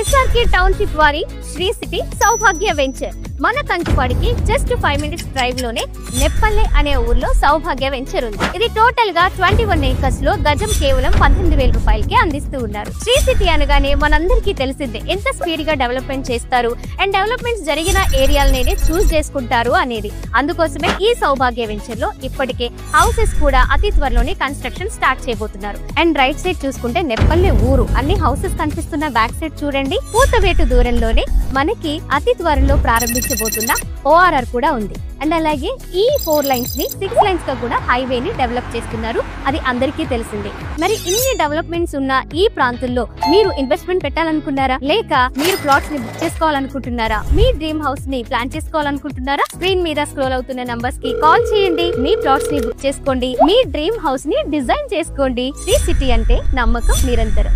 SRK township వారి Shri city సౌభాగ్య venture మన కంచుపాడికి just 5 minutes drive లోనే నెప్పల్లె అనే ఊర్లో సౌభాగ్య వెంచర్ ఉంది. ఇది టోటల్ గా 21 acres లో గజం కేవలం 18,000 రూపాయలకి అందిస్తూ ఉన్నారు. శ్రీ సిటీ అనగానే మనందరికీ తెలిసిందే ఎంత స్పీడ్ గా డెవలప్మెంట్ చేస్తారు అండ్ డెవలప్మెంట్స్ జరిగిన ఏరియాలనే చూస్ చేసుకుంటారు అనేది. అందుకోసమే ఈ సౌభాగ్య వెంచర్ లో ఇప్పటికే హౌసెస్ కూడా అతి త్వరలోనే కన్స్ట్రక్షన్ స్టార్ట్ చేయబోతున్నారు. అండ్ రైట్ సైడ్ చూసుకుంటే నెప్పల్లె ఊరు అన్ని హౌసెస్ కనిపిస్తున్న బ్యాక్ సైడ్ చూడండి, పూతవేటు దూరంలోనే మనకి అతి త్వరలో ప్రారంభించబోతున్న ORR కూడా ఉంది. అండ్ అలాగే ఈ 4 lines ని 6 lines గా కూడా హైవే ని డెవలప్ చేస్తున్నారు. అది అందరికీ తెలిసిందే. మరి ఇన్ని డెవలప్మెంట్స్ ఉన్న ఈ ప్రాంతంలో మీరు ఇన్వెస్ట్మెంట్ పెట్టాలనుకున్నారా, లేక మీరు ప్లాట్స్ ని బుక్ చేసుకోవాలనుకుంటున్నారా, మీ డ్రీమ్ హౌస్ ని ప్లాన్ చేసుకోవాలనుకుంటున్నారా? స్క్రీన్ మీద స్క్రోల్ అవుతున్న నంబర్స్ కి కాల్ చేయండి. మీ ప్లాట్స్ ని బుక్ చేసుకోండి, మీ డ్రీమ్ హౌస్ ని డిజైన్ చేసుకోండి. శ్రీ సిటీ అంటే నమ్మకం నిరంతరం.